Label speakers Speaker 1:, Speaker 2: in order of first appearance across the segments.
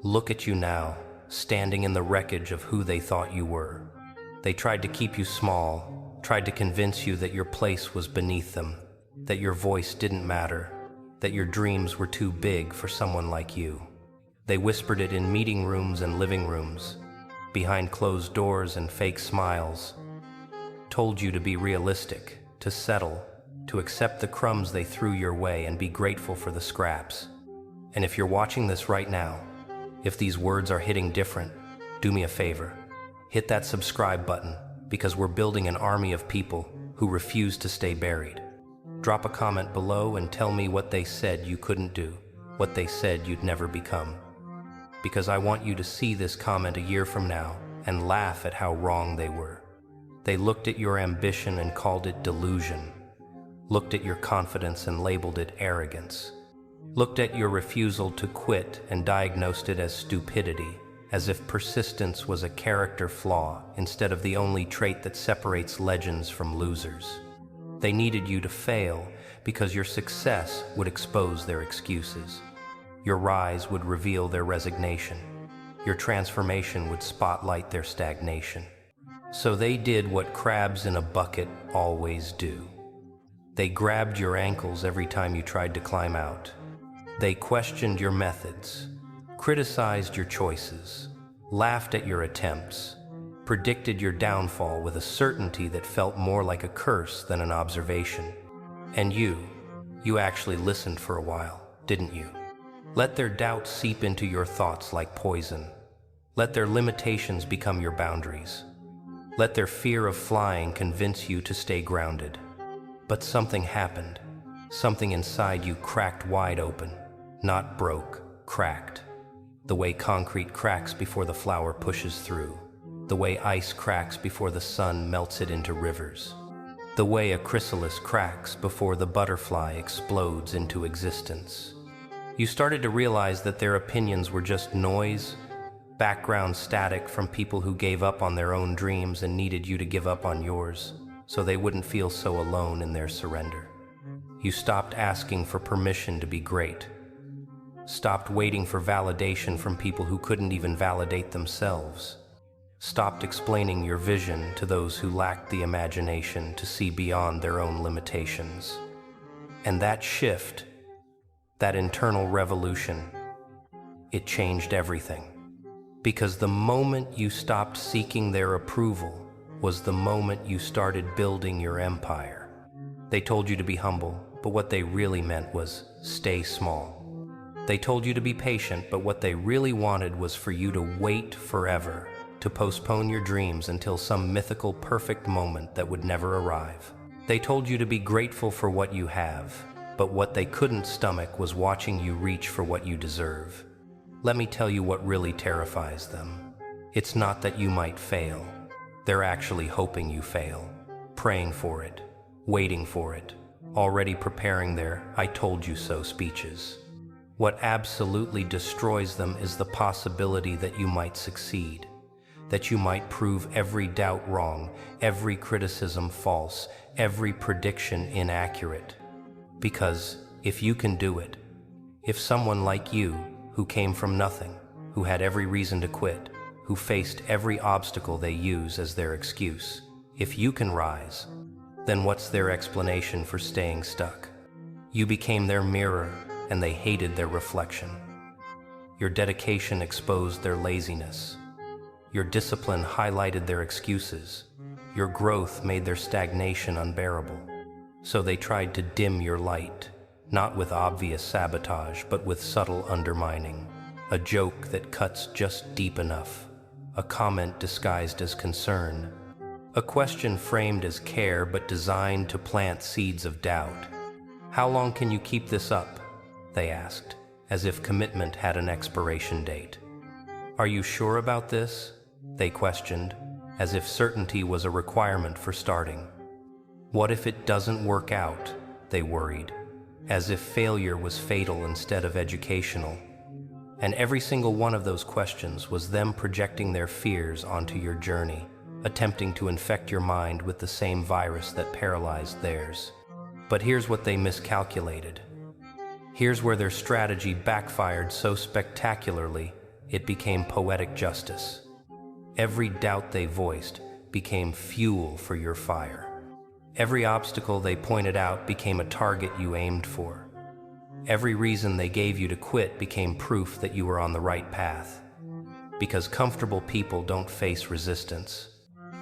Speaker 1: Look at you now, standing in the wreckage of who they thought you were. They tried to keep you small, tried to convince you that your place was beneath them, that your voice didn't matter, that your dreams were too big for someone like you. They whispered it in meeting rooms and living rooms, behind closed doors and fake smiles, told you to be realistic, to settle, to accept the crumbs they threw your way and be grateful for the scraps. And if you're watching this right now, if these words are hitting different, do me a favor. Hit that subscribe button, because we're building an army of people who refuse to stay buried. Drop a comment below and tell me what they said you couldn't do, what they said you'd never become. Because I want you to see this comment a year from now and laugh at how wrong they were. They looked at your ambition and called it delusion, looked at your confidence and labeled it arrogance, looked at your refusal to quit and diagnosed it as stupidity, as if persistence was a character flaw instead of the only trait that separates legends from losers. They needed you to fail because your success would expose their excuses. Your rise would reveal their resignation. Your transformation would spotlight their stagnation. So they did what crabs in a bucket always do. They grabbed your ankles every time you tried to climb out. They questioned your methods, criticized your choices, laughed at your attempts, predicted your downfall with a certainty that felt more like a curse than an observation. And you actually listened for a while, didn't you? Let their doubts seep into your thoughts like poison. Let their limitations become your boundaries. Let their fear of flying convince you to stay grounded. But something happened. Something inside you cracked wide open. Not broke, cracked. The way concrete cracks before the flower pushes through. The way ice cracks before the sun melts it into rivers. The way a chrysalis cracks before the butterfly explodes into existence. You started to realize that their opinions were just noise, background static from people who gave up on their own dreams and needed you to give up on yours, so they wouldn't feel so alone in their surrender. You stopped asking for permission to be great. Stopped waiting for validation from people who couldn't even validate themselves. Stopped explaining your vision to those who lacked the imagination to see beyond their own limitations. And that shift, that internal revolution, it changed everything. Because the moment you stopped seeking their approval was the moment you started building your empire. They told you to be humble, but what they really meant was stay small. They told you to be patient, but what they really wanted was for you to wait forever, to postpone your dreams until some mythical perfect moment that would never arrive. They told you to be grateful for what you have, but what they couldn't stomach was watching you reach for what you deserve. Let me tell you what really terrifies them. It's not that you might fail. They're actually hoping you fail, praying for it, waiting for it, already preparing their "I told you so" speeches. What absolutely destroys them is the possibility that you might succeed, that you might prove every doubt wrong, every criticism false, every prediction inaccurate. Because if you can do it, if someone like you, who came from nothing, who had every reason to quit, who faced every obstacle they use as their excuse, if you can rise, then what's their explanation for staying stuck? You became their mirror, and they hated their reflection. Your dedication exposed their laziness. Your discipline highlighted their excuses. Your growth made their stagnation unbearable. So they tried to dim your light, not with obvious sabotage, but with subtle undermining. A joke that cuts just deep enough. A comment disguised as concern. A question framed as care but designed to plant seeds of doubt. How long can you keep this up? They asked, as if commitment had an expiration date. Are you sure about this? They questioned, as if certainty was a requirement for starting. What if it doesn't work out? They worried, as if failure was fatal instead of educational. And every single one of those questions was them projecting their fears onto your journey, attempting to infect your mind with the same virus that paralyzed theirs. But here's what they miscalculated. Here's where their strategy backfired so spectacularly it became poetic justice. Every doubt they voiced became fuel for your fire. Every obstacle they pointed out became a target you aimed for. Every reason they gave you to quit became proof that you were on the right path. Because comfortable people don't face resistance.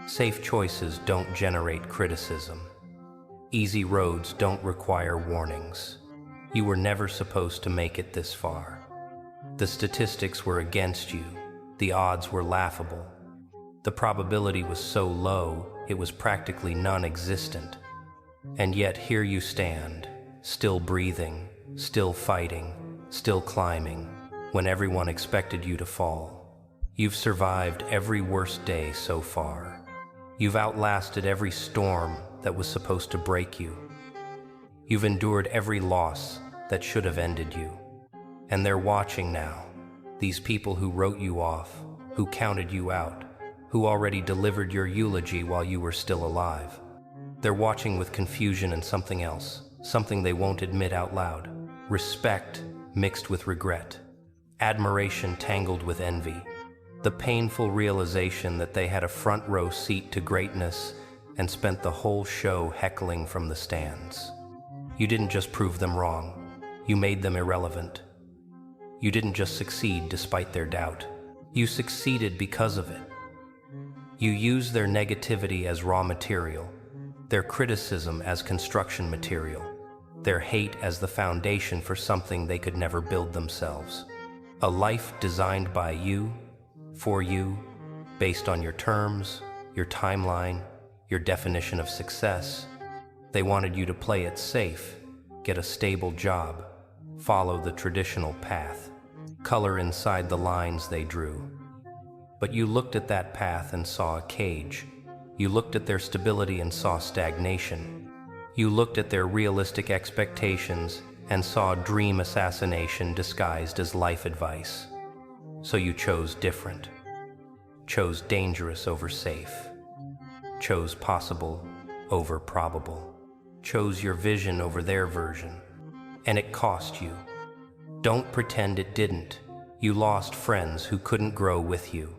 Speaker 1: Safe choices don't generate criticism. Easy roads don't require warnings. You were never supposed to make it this far. The statistics were against you. The odds were laughable. The probability was so low, it was practically non-existent. And yet here you stand, still breathing, still fighting, still climbing, when everyone expected you to fall. You've survived every worst day so far. You've outlasted every storm that was supposed to break you. You've endured every loss that should have ended you. And they're watching now, these people who wrote you off, who counted you out, who already delivered your eulogy while you were still alive. They're watching with confusion and something else, something they won't admit out loud. Respect mixed with regret. Admiration tangled with envy. The painful realization that they had a front row seat to greatness and spent the whole show heckling from the stands. You didn't just prove them wrong, you made them irrelevant. You didn't just succeed despite their doubt, you succeeded because of it. You used their negativity as raw material, their criticism as construction material, their hate as the foundation for something they could never build themselves. A life designed by you, for you, based on your terms, your timeline, your definition of success. They wanted you to play it safe, get a stable job, follow the traditional path, color inside the lines they drew. But you looked at that path and saw a cage. You looked at their stability and saw stagnation. You looked at their realistic expectations and saw dream assassination disguised as life advice. So you chose different. Chose dangerous over safe. Chose possible over probable. Chose your vision over their version. And it cost you. Don't pretend it didn't. You lost friends who couldn't grow with you.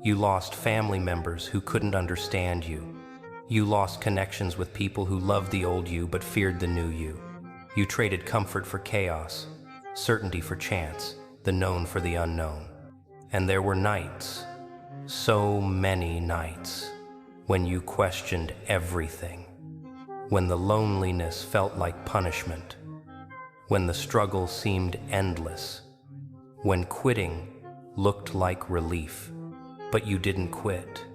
Speaker 1: You lost family members who couldn't understand you. You lost connections with people who loved the old you but feared the new you. You traded comfort for chaos, certainty for chance, the known for the unknown. And there were nights, so many nights, when you questioned everything. When the loneliness felt like punishment. When the struggle seemed endless. When quitting looked like relief. But you didn't quit.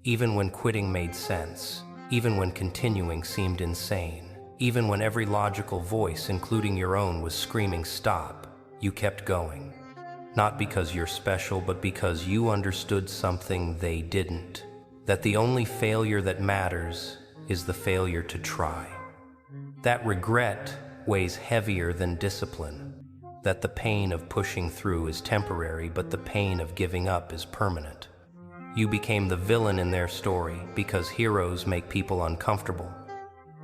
Speaker 1: Even when quitting made sense, even when continuing seemed insane, even when every logical voice, including your own, was screaming stop, you kept going. Not because you're special, but because you understood something they didn't. That the only failure that matters is the failure to try. That regret weighs heavier than discipline. That the pain of pushing through is temporary, but the pain of giving up is permanent. You became the villain in their story because heroes make people uncomfortable.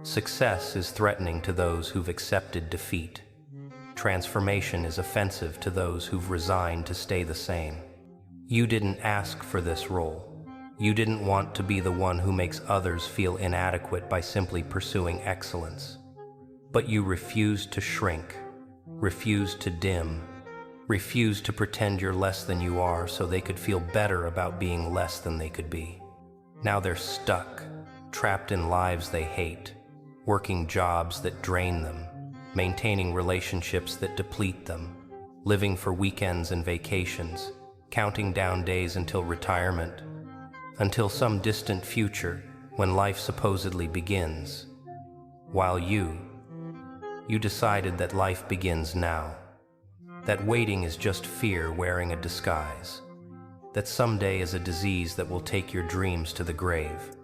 Speaker 1: Success is threatening to those who've accepted defeat. Transformation is offensive to those who've resigned to stay the same. You didn't ask for this role. You didn't want to be the one who makes others feel inadequate by simply pursuing excellence. But you refused to shrink. Refused to dim, refused to pretend you're less than you are so they could feel better about being less than they could be. Now they're stuck, trapped in lives they hate, working jobs that drain them, maintaining relationships that deplete them, living for weekends and vacations, counting down days until retirement, until some distant future when life supposedly begins, while you decided that life begins now, that waiting is just fear wearing a disguise, that someday is a disease that will take your dreams to the grave.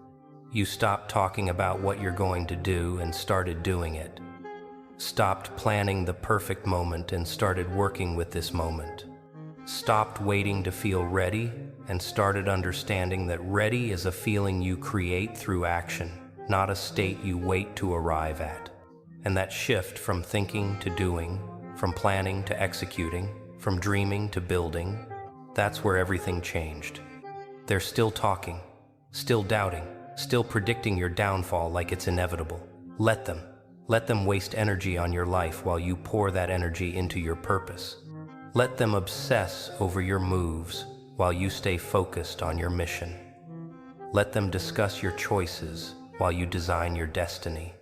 Speaker 1: You stopped talking about what you're going to do and started doing it. Stopped planning the perfect moment and started working with this moment. Stopped waiting to feel ready and started understanding that ready is a feeling you create through action, not a state you wait to arrive at. And that shift from thinking to doing, from planning to executing, from dreaming to building, That's where everything changed. They're still talking, still doubting, still predicting your downfall like it's inevitable. Let them. Let them waste energy on your life while you pour that energy into your purpose. Let them obsess over your moves while you stay focused on your mission. Let them discuss your choices while you design your destiny.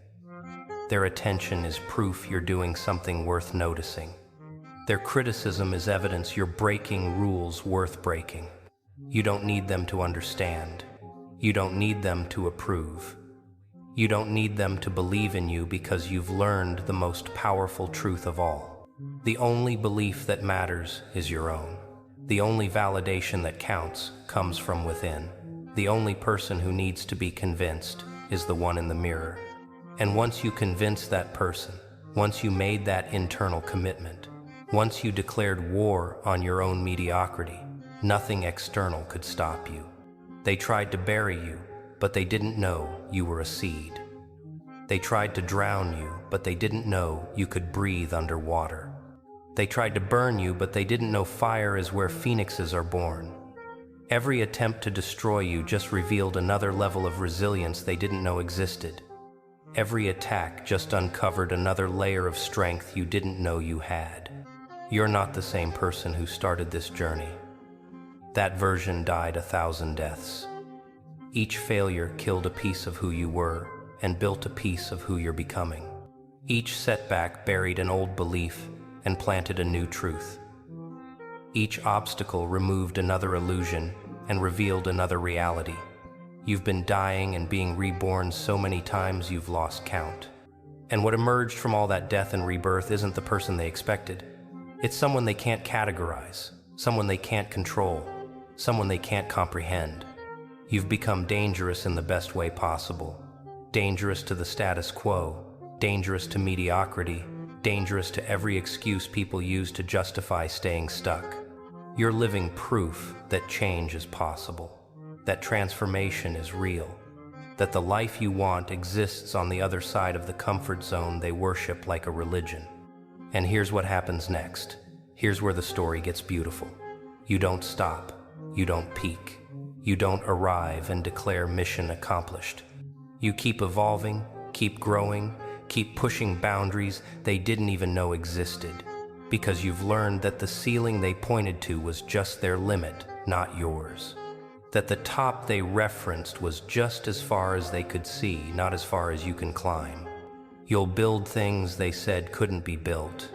Speaker 1: Their attention is proof you're doing something worth noticing. Their criticism is evidence you're breaking rules worth breaking. You don't need them to understand. You don't need them to approve. You don't need them to believe in you because you've learned the most powerful truth of all. The only belief that matters is your own. The only validation that counts comes from within. The only person who needs to be convinced is the one in the mirror. And once you convince that person, once you made that internal commitment, once you declared war on your own mediocrity, nothing external could stop you. They tried to bury you, but they didn't know you were a seed. They tried to drown you, but they didn't know you could breathe underwater. They tried to burn you, but they didn't know fire is where phoenixes are born. Every attempt to destroy you just revealed another level of resilience they didn't know existed. Every attack just uncovered another layer of strength you didn't know you had. You're not the same person who started this journey. That version died 1,000 deaths. Each failure killed a piece of who you were and built a piece of who you're becoming. Each setback buried an old belief and planted a new truth. Each obstacle removed another illusion and revealed another reality. You've been dying and being reborn so many times you've lost count. And what emerged from all that death and rebirth isn't the person they expected. It's someone they can't categorize, someone they can't control, someone they can't comprehend. You've become dangerous in the best way possible. Dangerous to the status quo, dangerous to mediocrity, dangerous to every excuse people use to justify staying stuck. You're living proof that change is possible, that transformation is real, that the life you want exists on the other side of the comfort zone they worship like a religion. And here's what happens next. Here's where the story gets beautiful. You don't stop. You don't peak. You don't arrive and declare mission accomplished. You keep evolving, keep growing, keep pushing boundaries they didn't even know existed, because you've learned that the ceiling they pointed to was just their limit, not yours. That the top they referenced was just as far as they could see, not as far as you can climb. You'll build things they said couldn't be built.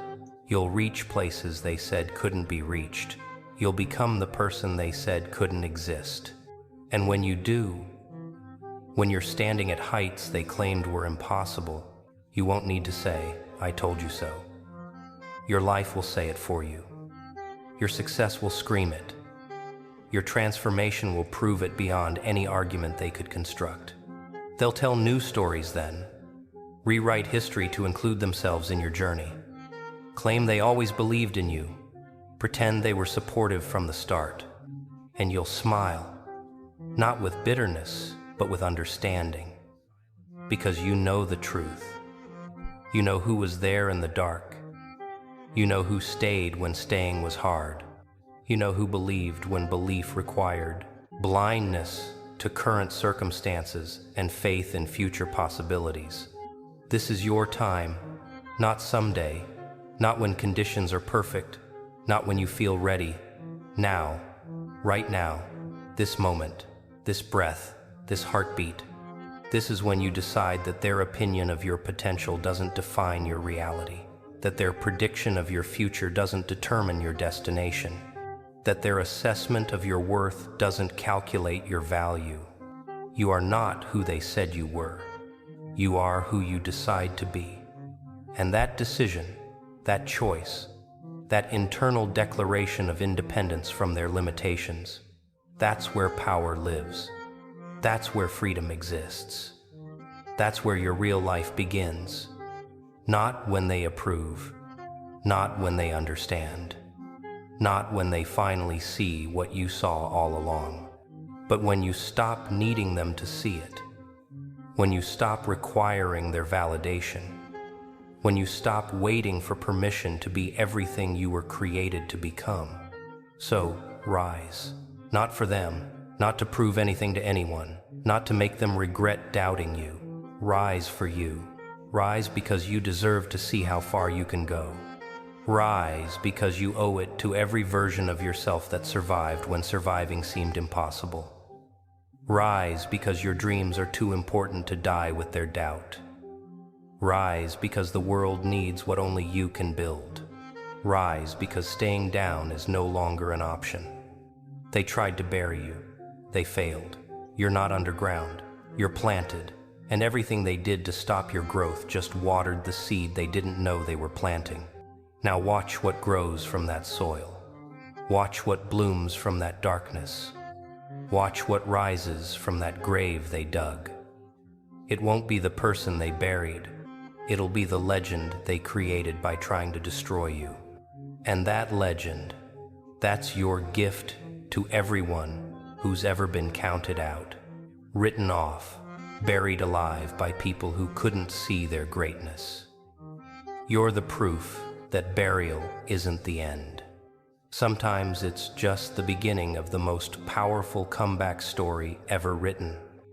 Speaker 1: You'll reach places they said couldn't be reached. You'll become the person they said couldn't exist. And when you do, when you're standing at heights they claimed were impossible, you won't need to say, "I told you so." Your life will say it for you. Your success will scream it. Your transformation will prove it beyond any argument they could construct. They'll tell new stories then, rewrite history to include themselves in your journey. Claim they always believed in you, pretend they were supportive from the start, and you'll smile, not with bitterness, but with understanding, because you know the truth. You know who was there in the dark. You know who stayed when staying was hard. You know who believed when belief required blindness to current circumstances and faith in future possibilities. This is your time, not someday, not when conditions are perfect, not when you feel ready. Now, right now, this moment, this breath, this heartbeat. This is when you decide that their opinion of your potential doesn't define your reality, that their prediction of your future doesn't determine your destination, that their assessment of your worth doesn't calculate your value. You are not who they said you were. You are who you decide to be. And that decision, that choice, that internal declaration of independence from their limitations, that's where power lives. That's where freedom exists. That's where your real life begins. Not when they approve, not when they understand, not when they finally see what you saw all along, but when you stop needing them to see it, when you stop requiring their validation, when you stop waiting for permission to be everything you were created to become. So, rise. Not for them, not to prove anything to anyone, not to make them regret doubting you. Rise for you. Rise because you deserve to see how far you can go. Rise because you owe it to every version of yourself that survived when surviving seemed impossible. Rise because your dreams are too important to die with their doubt. Rise because the world needs what only you can build. Rise because staying down is no longer an option. They tried to bury you. They failed. You're not underground. You're planted. And everything they did to stop your growth just watered the seed they didn't know they were planting. Now watch what grows from that soil. Watch what blooms from that darkness. Watch what rises from that grave they dug. It won't be the person they buried. It'll be the legend they created by trying to destroy you. And that legend, that's your gift to everyone who's ever been counted out, written off, buried alive by people who couldn't see their greatness. You're the proof that burial isn't the end. Sometimes it's just the beginning of the most powerful comeback story ever written.